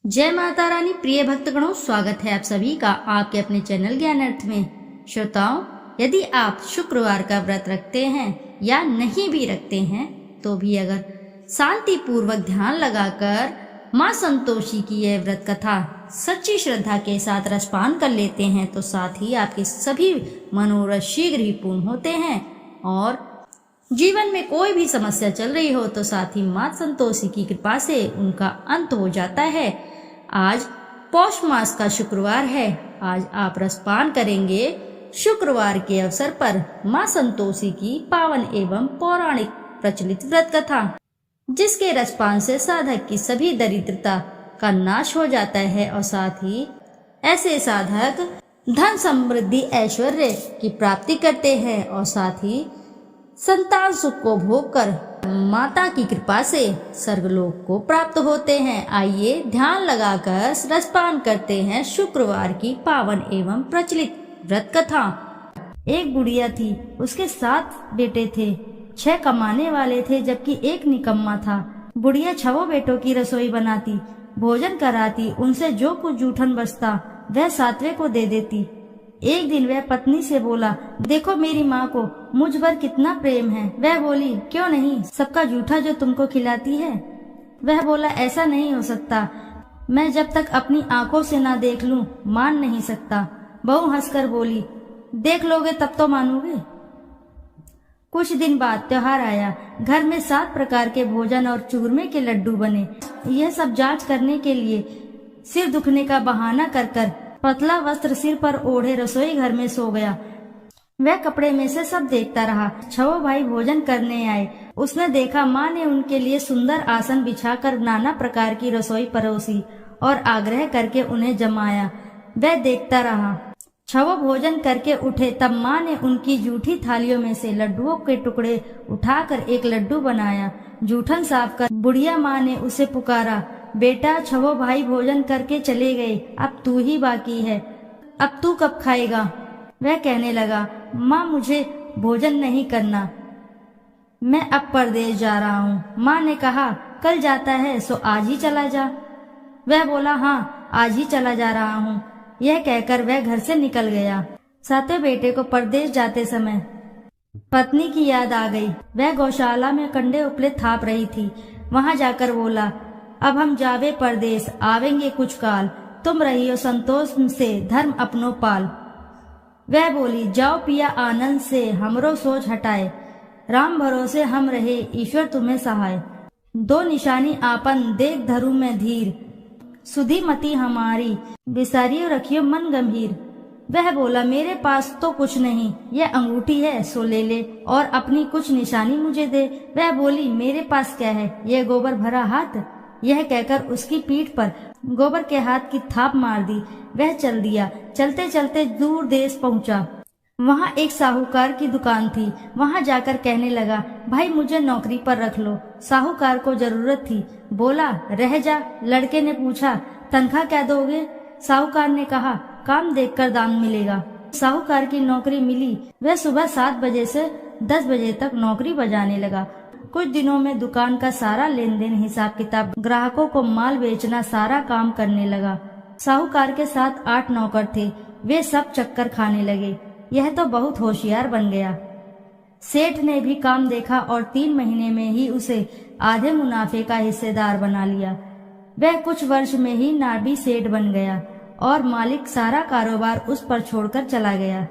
जय माता रानी। प्रिय भक्तगणों, स्वागत है आप सभी का आपके अपने चैनल ज्ञान अर्थ में। श्रोताओं, यदि आप शुक्रवार का व्रत रखते हैं या नहीं भी रखते हैं तो भी अगर शांति पूर्वक ध्यान लगाकर माँ संतोषी की यह व्रत कथा सच्ची श्रद्धा के साथ रसपान कर लेते हैं तो साथ ही आपके सभी मनोरथ शीघ्र ही पूर्ण होते हैं और जीवन में कोई भी समस्या चल रही हो तो साथ ही माँ संतोषी की कृपा से उनका अंत हो जाता है। आज पौष मास का शुक्रवार है। आज आप रसपान करेंगे शुक्रवार के अवसर पर माँ संतोषी की पावन एवं पौराणिक प्रचलित व्रत कथा, जिसके रसपान से साधक की सभी दरिद्रता का नाश हो जाता है और साथ ही ऐसे साधक धन समृद्धि ऐश्वर्य की प्राप्ति करते हैं और साथ ही संतान सुख को भोग कर माता की कृपा से स्वर्गलोक को प्राप्त होते हैं। आइए ध्यान लगाकर रसपान करते हैं शुक्रवार की पावन एवं प्रचलित व्रत कथा। एक बुढ़िया थी, उसके 7 बेटे थे। 6 कमाने वाले थे जबकि एक निकम्मा था। बुढ़िया 6 बेटों की रसोई बनाती, भोजन कराती, उनसे जो कुछ जूठन बचता वह 7वें को दे देती। एक दिन वह पत्नी से बोला, देखो मेरी माँ को मुझ पर कितना प्रेम है। वह बोली, क्यों नहीं, सबका जूठा जो तुमको खिलाती है। वह बोला, ऐसा नहीं हो सकता, मैं जब तक अपनी आंखों से ना देख लूं मान नहीं सकता। बहू हंसकर बोली, देख लोगे तब तो मानोगे। कुछ दिन बाद त्योहार आया। घर में 7 प्रकार के भोजन और चूरमे के लड्डू बने। यह सब जांच करने के लिए सिर दुखने का बहाना कर पतला वस्त्र सिर पर ओढ़े रसोई घर में सो गया। वह कपड़े में से सब देखता रहा। 6 भाई भोजन करने आए। उसने देखा माँ ने उनके लिए सुंदर आसन बिछाकर नाना प्रकार की रसोई परोसी और आग्रह करके उन्हें जमाया। वह देखता रहा। 6 भोजन करके उठे तब माँ ने उनकी जूठी थालियों में से लड्डुओं के टुकड़े उठाकर एक लड्डू बनाया। जूठन साफ कर बुढ़िया माँ ने उसे पुकारा, बेटा 6 भाई भोजन करके चले गए, अब तू ही बाकी है, अब तू कब खाएगा। वह कहने लगा, माँ मुझे भोजन नहीं करना, मैं अब परदेश जा रहा हूँ। माँ ने कहा, कल जाता है सो आज ही चला जा। वह बोला, हाँ आज ही चला जा रहा हूँ। यह कहकर वह घर से निकल गया। 7वें बेटे को परदेश जाते समय पत्नी की याद आ गई। वह गौशाला में कंडे उपले थाप रही थी। वहां जाकर बोला, अब हम जावे परदेश, आवेंगे कुछ काल, तुम रहियो संतोष से धर्म अपनो पाल। वह बोली, जाओ पिया आनंद से, हमरो सोच हटाए, राम भरोसे हम रहे, ईश्वर तुम्हें सहाय। 2 निशानी आपन देख धरु में धीर, सुधी मती हमारी, बिसारियो रखियो मन गंभीर। वह बोला, मेरे पास तो कुछ नहीं, यह अंगूठी है सो ले ले और अपनी कुछ निशानी मुझे दे। वह बोली, मेरे पास क्या है, यह गोबर भरा हाथ। यह कहकर उसकी पीठ पर गोबर के हाथ की थाप मार दी। वह चल दिया। चलते चलते दूर देश पहुंचा। वहां एक साहूकार की दुकान थी। वहां जाकर कहने लगा, भाई मुझे नौकरी पर रख लो। साहूकार को जरूरत थी। बोला, रह जा। लड़के ने पूछा, तनख्वाह क्या दोगे। साहूकार ने कहा, काम देखकर दाम मिलेगा। साहूकार की नौकरी मिली। वह सुबह 7 बजे से 10 बजे तक नौकरी बजाने लगा। कुछ दिनों में दुकान का सारा लेन देन, हिसाब किताब, ग्राहकों को माल बेचना, सारा काम करने लगा। साहूकार के साथ 8 नौकर थे। वे सब चक्कर खाने लगे। यह तो बहुत होशियार बन गया। सेठ ने भी काम देखा और 3 महीने में ही उसे आधे मुनाफे का हिस्सेदार बना लिया। वह कुछ वर्ष में ही नाबी सेठ बन गया और मालिक सारा कारोबार उस पर छोड़कर चला गया।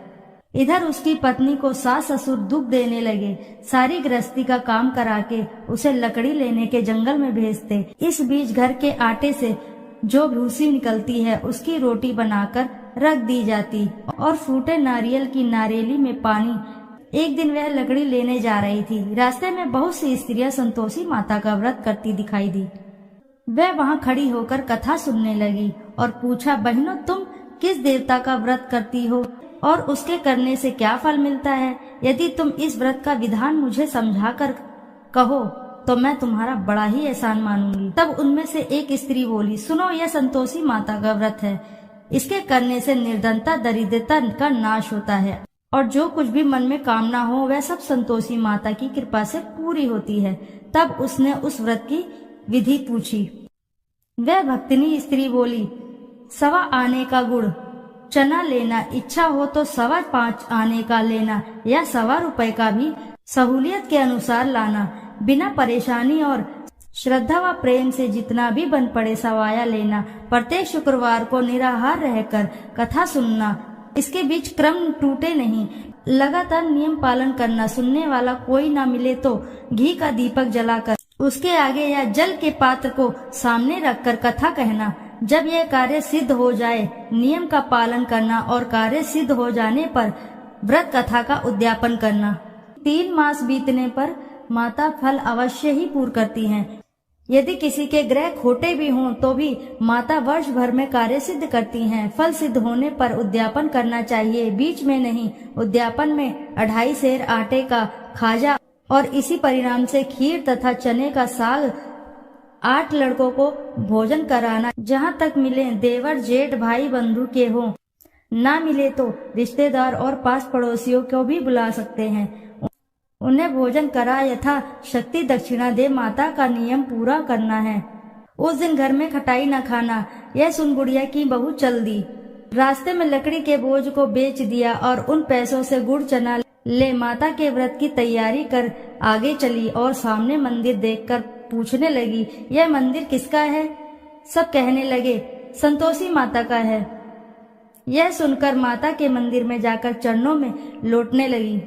इधर उसकी पत्नी को सास ससुर दुख देने लगे। सारी गृहस्थी का काम करा के उसे लकड़ी लेने के जंगल में भेजते। इस बीच घर के आटे से जो भूसी निकलती है उसकी रोटी बनाकर रख दी जाती और फूटे नारियल की नारियली में पानी। एक दिन वह लकड़ी लेने जा रही थी। रास्ते में बहुत सी स्त्रियां संतोषी माता का व्रत करती दिखाई दी। वह वहां खड़ी होकर कथा सुनने लगी और पूछा, बहनों तुम किस देवता का व्रत करती हो और उसके करने से क्या फल मिलता है। यदि तुम इस व्रत का विधान मुझे समझा कर कहो तो मैं तुम्हारा बड़ा ही एहसान मानूंगी। तब उनमें से एक स्त्री बोली, सुनो, यह संतोषी माता का व्रत है। इसके करने से निर्धनता दरिद्रता का नाश होता है और जो कुछ भी मन में कामना हो वह सब संतोषी माता की कृपा से पूरी होती है। तब उसने उस व्रत की विधि पूछी। वह भक्तिनी स्त्री बोली, 1.25 आने का गुड़ चना लेना, इच्छा हो तो 5.25 आने का लेना या 1.25 रुपए का भी सहूलियत के अनुसार लाना। बिना परेशानी और श्रद्धा व प्रेम से जितना भी बन पड़े सवाया लेना। प्रत्येक शुक्रवार को निराहार रहकर कथा सुनना, इसके बीच क्रम टूटे नहीं, लगातार नियम पालन करना। सुनने वाला कोई ना मिले तो घी का दीपक जलाकर उसके आगे या जल के पात्र को सामने रखकर कथा कहना। जब यह कार्य सिद्ध हो जाए, नियम का पालन करना और कार्य सिद्ध हो जाने पर व्रत कथा का उद्यापन करना। 3 मास बीतने पर माता फल अवश्य ही पूर्ण करती हैं। यदि किसी के ग्रह खोटे भी हों तो भी माता वर्ष भर में कार्य सिद्ध करती हैं। फल सिद्ध होने पर उद्यापन करना चाहिए, बीच में नहीं। उद्यापन में 2.5 सेर आटे का खाजा और इसी परिणाम से खीर तथा चने का साग 8 लड़कों को भोजन कराना। जहाँ तक मिले देवर जेठ भाई बंधु के हो, ना मिले तो रिश्तेदार और पास पड़ोसियों को भी बुला सकते हैं। उन्हें भोजन करा यथा शक्ति दक्षिणा दे, माता का नियम पूरा करना है। उस दिन घर में खटाई न खाना। यह सुन गुड़िया की बहू चल दी। रास्ते में लकड़ी के बोझ को बेच दिया और उन पैसों से गुड़ चना ले माता के व्रत की तैयारी कर आगे चली और सामने मंदिर देखकर पूछने लगी, यह मंदिर किसका है? सब कहने लगे, संतोषी माता का है। यह सुनकर माता के मंदिर में जाकर चरणों में लौटने लगी।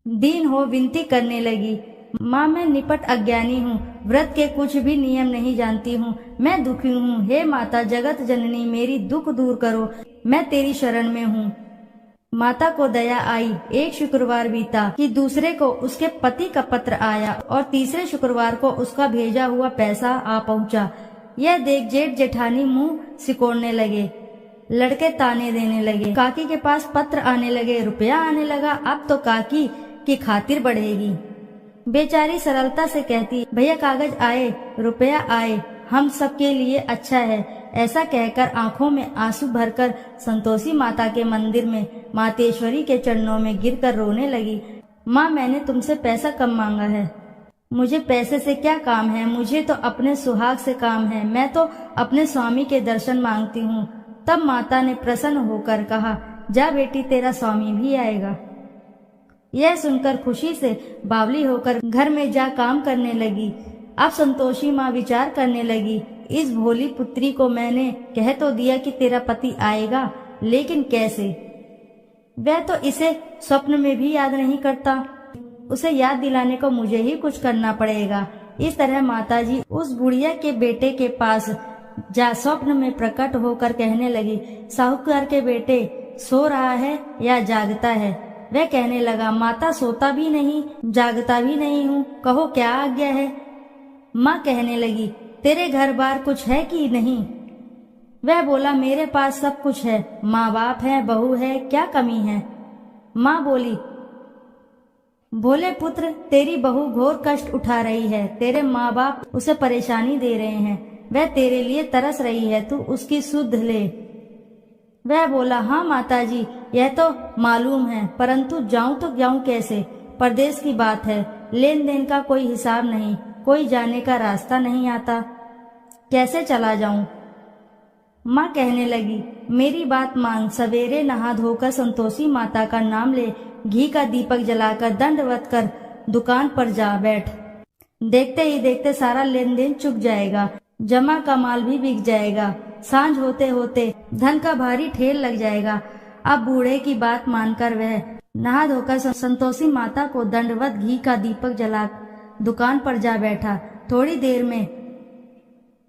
दीन हो विनती करने लगी, माँ मैं निपट अज्ञानी हूँ, व्रत के कुछ भी नियम नहीं जानती हूँ, मैं दुखी हूँ। हे माता जगत जननी, मेरी दुख दूर करो, मैं तेरी शरण में हूँ। माता को दया आई। एक शुक्रवार बीता कि दूसरे को उसके पति का पत्र आया और तीसरे शुक्रवार को उसका भेजा हुआ पैसा आ पहुँचा। यह देख जेठ जेठानी मुंह सिकोड़ने लगे, लड़के ताने देने लगे। काकी के पास पत्र आने लगे, रुपया आने लगा। अब तो काकी की खातिर बढ़ेगी। बेचारी सरलता से कहती, भैया कागज आए, रुपया आए, हम सबके लिए अच्छा है। ऐसा कहकर आंखों में आंसू भरकर संतोषी माता के मंदिर में मातेश्वरी के चरणों में गिरकर रोने लगी। माँ मैंने तुमसे पैसा कम मांगा है, मुझे पैसे से क्या काम है, मुझे तो अपने सुहाग से काम है, मैं तो अपने स्वामी के दर्शन मांगती हूँ। तब माता ने प्रसन्न होकर कहा, जा बेटी तेरा स्वामी भी आएगा। यह सुनकर खुशी से बावली होकर घर में जा काम करने लगी। अब संतोषी माँ विचार करने लगी, इस भोली पुत्री को मैंने कह तो दिया कि तेरा पति आएगा, लेकिन कैसे? वह तो इसे स्वप्न में भी याद नहीं करता, उसे याद दिलाने को मुझे ही कुछ करना पड़ेगा। इस तरह माताजी उस बुढ़िया के बेटे के पास जा स्वप्न में प्रकट होकर कहने लगी, साहूकार के बेटे सो रहा है या जागता है? वह कहने लगा, माता सोता भी नहीं जागता भी नहीं हूँ, कहो क्या आज्ञा है? माँ कहने लगी, तेरे घर बार कुछ है कि नहीं? वह बोला, मेरे पास सब कुछ है, माँ बाप है, बहू है, क्या कमी है? माँ बोली, भोले पुत्र तेरी बहू घोर कष्ट उठा रही है, तेरे माँ बाप उसे परेशानी दे रहे हैं, वह तेरे लिए तरस रही है, तू उसकी सुध ले। वह बोला, हाँ माताजी यह तो मालूम है, परंतु जाऊं तो जाऊं कैसे? परदेश की बात है, लेन देन का कोई हिसाब नहीं, कोई जाने का रास्ता नहीं आता, कैसे चला जाऊं? माँ कहने लगी, मेरी बात मान, सवेरे नहा धोकर संतोषी माता का नाम ले, घी का दीपक जलाकर दंडवत कर दुकान पर जा बैठ। देखते ही देखते सारा लेन देन चुक जाएगा, जमा का माल भी बिक जाएगा, सांझ होते होते धन का भारी ठेल लग जाएगा। अब बूढ़े की बात मानकर वह नहा धोकर संतोषी माता को दंडवत घी का दीपक जला दुकान पर जा बैठा। थोड़ी देर में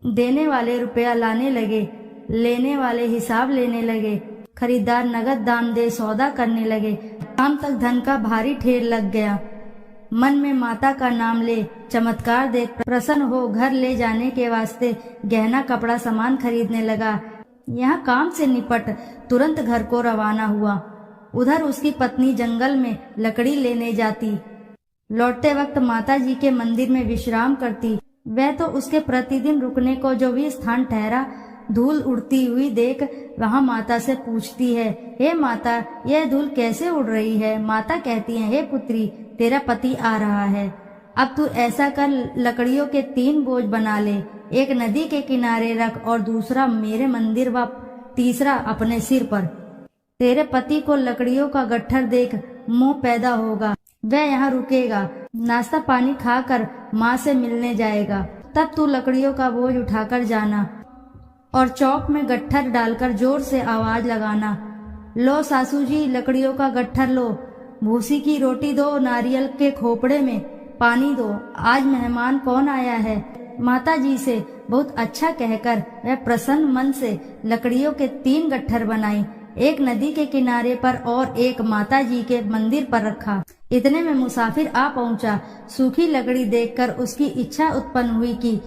देने वाले रुपया लाने लगे, लेने वाले हिसाब लेने लगे, खरीदार नगद दाम दे सौदा करने लगे। शाम तक धन का भारी ठेर लग गया। मन में माता का नाम ले, चमत्कार देख प्रसन्न हो घर ले जाने के वास्ते गहना कपड़ा सामान खरीदने लगा। यहाँ काम से निपट तुरंत घर को रवाना हुआ। उधर उसकी पत्नी जंगल में लकड़ी लेने जाती, लौटते वक्त माता जी के मंदिर में विश्राम करती। वह तो उसके प्रतिदिन रुकने को जो भी स्थान ठहरा, धूल उड़ती हुई देख वहाँ माता से पूछती है, हे माता यह धूल कैसे उड़ रही है? माता कहती है, हे पुत्री तेरा पति आ रहा है। अब तू ऐसा कर, लकड़ियों के 3 बोझ बना ले, एक नदी के किनारे रख और दूसरा मेरे मंदिर व तीसरा अपने सिर पर। तेरे पति को लकड़ियों का गट्ठर देख मोह पैदा होगा, वह यहाँ रुकेगा, नाश्ता पानी खाकर माँ से मिलने जाएगा। तब तू लकड़ियों का बोझ उठाकर जाना और चौक में गट्ठर डालकर जोर से आवाज लगाना, लो सासू जी लकड़ियों का गट्ठर लो, भूसी की रोटी दो, नारियल के खोपड़े में पानी दो, आज मेहमान कौन आया है। माता जी से बहुत अच्छा कहकर वह प्रसन्न मन से लकड़ियों के 3 गट्ठर बनाई, एक नदी के किनारे पर और एक माता जी के मंदिर पर रखा। इतने में मुसाफिर आ पहुंचा। सूखी लकड़ी देखकर उसकी इच्छा उत्पन्न हुई कि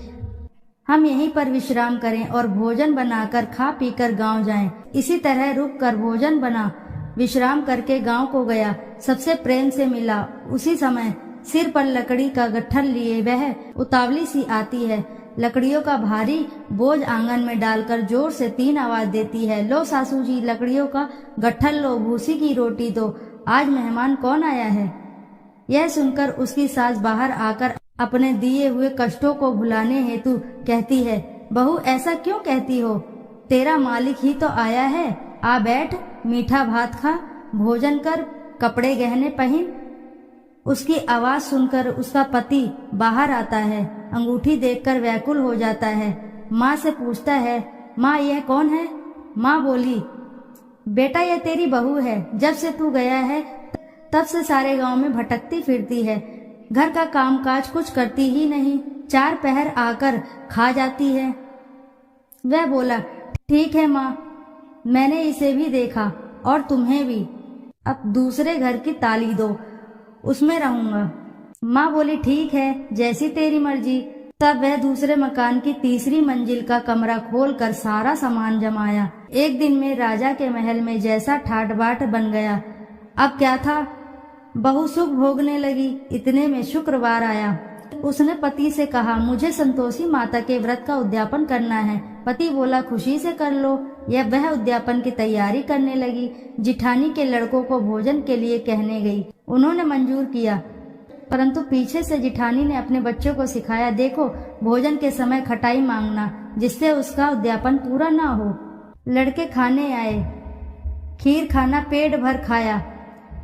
हम यहीं पर विश्राम करें और भोजन बनाकर खा पीकर गांव जाएं। इसी तरह रुक कर भोजन बना विश्राम करके गांव को गया। सबसे प्रेम से मिला। उसी समय सिर पर लकड़ी का गट्ठर लिए वह उतावली सी आती है, लकड़ियों का भारी बोझ आंगन में डालकर जोर से 3 आवाज देती है, लो सासू जी लकड़ियों का गट्ठर लो, भूसी की रोटी दो, आज मेहमान कौन आया है। यह सुनकर उसकी सास बाहर आकर अपने दिए हुए कष्टों को भुलाने हेतु कहती है, बहू ऐसा क्यों कहती हो, तेरा मालिक ही तो आया है, आ बैठ, मीठा भात खा, भोजन कर, कपड़े गहने पहन। उसकी आवाज सुनकर उसका पति बाहर आता है, अंगूठी देखकर व्याकुल हो जाता है। माँ से पूछता है, माँ यह कौन है। माँ बोली, बेटा यह तेरी बहू है, जब से तू गया है तब से सारे गांव में भटकती फिरती है, घर का कामकाज कुछ करती ही नहीं, 4 पहर आकर खा जाती है। वह बोला, ठीक है माँ, मैंने इसे भी देखा और तुम्हें भी, अब दूसरे घर की ताली दो, उसमें रहूंगा। माँ बोली, ठीक है, जैसी तेरी मर्जी। तब वह दूसरे मकान की 3री मंजिल का कमरा खोलकर सारा सामान जमाया। एक दिन में राजा के महल में जैसा ठाट बाट बन गया। अब क्या था, बहू सुख भोगने लगी। इतने में शुक्रवार आया। उसने पति से कहा, मुझे संतोषी माता के व्रत का उद्यापन करना है। पति बोला, खुशी से कर लो। यह वह उद्यापन की तैयारी करने लगी। जिठानी के लड़कों को भोजन के लिए कहने गई। उन्होंने मंजूर किया, परंतु पीछे से जिठानी ने अपने बच्चों को सिखाया, देखो भोजन के समय खटाई मांगना, जिससे उसका उद्यापन पूरा ना हो। लड़के खाने आए, खीर खाना पेट भर खाया,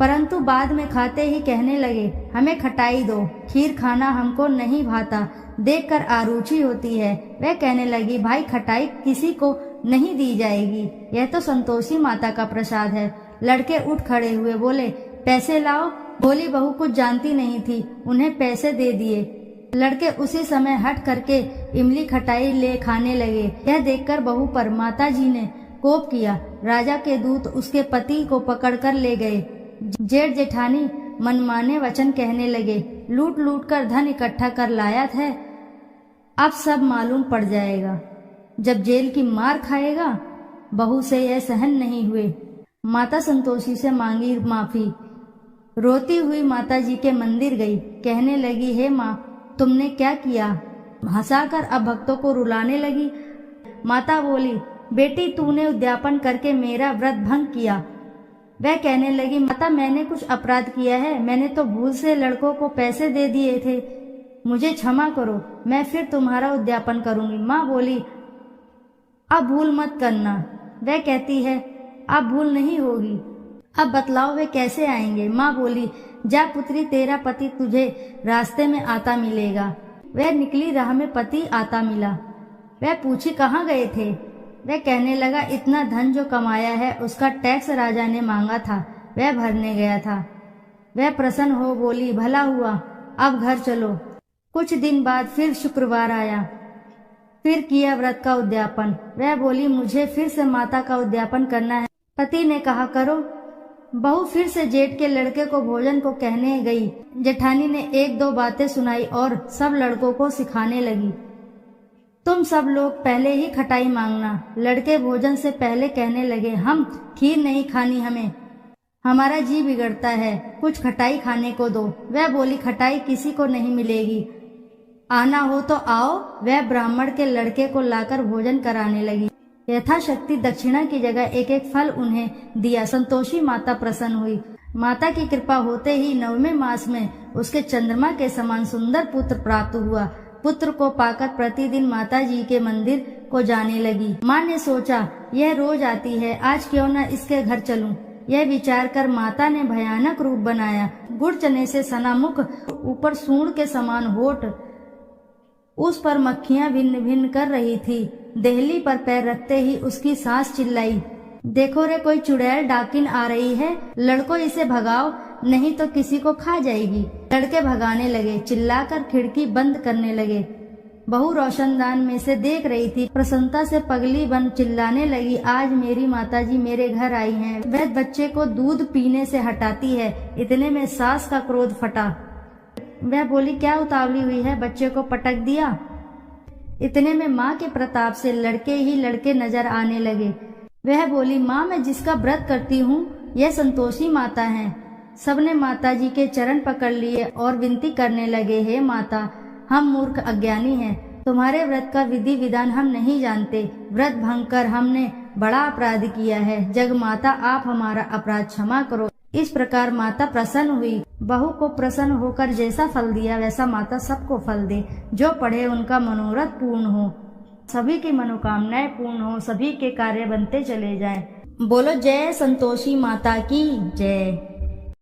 परंतु बाद में खाते ही कहने लगे, हमें खटाई दो, खीर खाना हमको नहीं भाता, देखकर आरुचि होती है। वह कहने लगी, भाई खटाई किसी को नहीं दी जाएगी, यह तो संतोषी माता का प्रसाद है। लड़के उठ खड़े हुए, बोले, पैसे लाओ। भोली बहू कुछ जानती नहीं थी, उन्हें पैसे दे दिए। लड़के उसी समय हट करके इमली खटाई ले खाने लगे। यह देखकर बहू पर माता जी ने कोप किया। राजा के दूत उसके पति को पकड़कर ले गए। जेठ जेठानी मनमाने वचन कहने लगे, लूट लूट कर धन इकट्ठा कर लाया है, अब सब मालूम पड़ जाएगा, जब जेल की मार खाएगा। बहू से यह सहन नहीं हुए। माता संतोषी से मांगी माफी। रोती हुई माता जी के मंदिर गई। कहने लगी, हे माँ, तुमने क्या किया। हंसाकर अब भक्तों को रुलाने लगी। माता बोली, बेटी तूने उद्यापन करके मेरा व्रत भंग किया। वह कहने लगी, माता मैंने कुछ अपराध किया है, मैंने तो भूल से लड़कों को पैसे दे दिए थे, मुझे क्षमा करो, मैं फिर तुम्हारा उद्यापन करूंगी। माँ बोली, अब भूल मत करना। वह कहती है, अब भूल नहीं होगी। अब बतलाओ वे कैसे आएंगे। माँ बोली, जा पुत्री, तेरा पति तुझे रास्ते में आता मिलेगा। वह निकली, राह में पति आता मिला। वह पूछी, कहाँ गए थे। वह कहने लगा, इतना धन जो कमाया है उसका टैक्स राजा ने मांगा था, वह भरने गया था। वह प्रसन्न हो बोली, भला हुआ, अब घर चलो। कुछ दिन बाद फिर शुक्रवार आया। फिर किया व्रत का उद्यापन। वह बोली, मुझे फिर से माता का उद्यापन करना है। पति ने कहा, करो। बहू फिर से जेठ के लड़के को भोजन को कहने गई। जेठानी ने 1-2 बातें सुनाई और सब लड़कों को सिखाने लगी, तुम सब लोग पहले ही खटाई मांगना। लड़के भोजन से पहले कहने लगे, हम खीर नहीं खानी, हमें हमारा जी बिगड़ता है, कुछ खटाई खाने को दो। वह बोली, खटाई किसी को नहीं मिलेगी, आना हो तो आओ। वह ब्राह्मण के लड़के को लाकर भोजन कराने लगी। यथाशक्ति दक्षिणा की जगह 1-1 फल उन्हें दिया। संतोषी माता प्रसन्न हुई। माता की कृपा होते ही 9वें मास में उसके चंद्रमा के समान सुंदर पुत्र प्राप्त हुआ। पुत्र को पाकर प्रतिदिन माता जी के मंदिर को जाने लगी। माँ ने सोचा, यह रोज आती है, आज क्यों न इसके घर चलूं। यह विचार कर माता ने भयानक रूप बनाया। गुड़ चने से सना मुख, ऊपर सूंड के समान होठ, उस पर मक्खियां भिन्न भिन्न कर रही थी। देहली पर पैर रखते ही उसकी सास चिल्लाई, देखो रे, कोई चुड़ैल डाकिन आ रही है, लड़को इसे भगाओ, नहीं तो किसी को खा जाएगी। लड़के भगाने लगे, चिल्लाकर खिड़की बंद करने लगे। बहू रोशनदान में से देख रही थी। प्रसन्नता से पगली बन चिल्लाने लगी, आज मेरी माताजी मेरे घर आई हैं, वह बच्चे को दूध पीने से हटाती है। इतने में सास का क्रोध फटा। वह बोली, क्या उतावली हुई है, बच्चे को पटक दिया। इतने में माँ के प्रताप से लड़के ही लड़के नजर आने लगे। वह बोली, माँ, मैं जिसका व्रत करती हूँ यह संतोषी माता है। सबने माताजी के चरण पकड़ लिए और विनती करने लगे, हे माता, हम मूर्ख अज्ञानी हैं, तुम्हारे व्रत का विधि विधान हम नहीं जानते। व्रत भंग कर हमने बड़ा अपराध किया है, जग माता आप हमारा अपराध क्षमा करो। इस प्रकार माता प्रसन्न हुई। बहू को प्रसन्न होकर जैसा फल दिया वैसा माता सबको फल दे। जो पढ़े उनका मनोरथ पूर्ण हो, सभी की मनोकामनाएं पूर्ण हो, सभी के कार्य बनते चले जाएं। बोलो जय संतोषी माता की जय।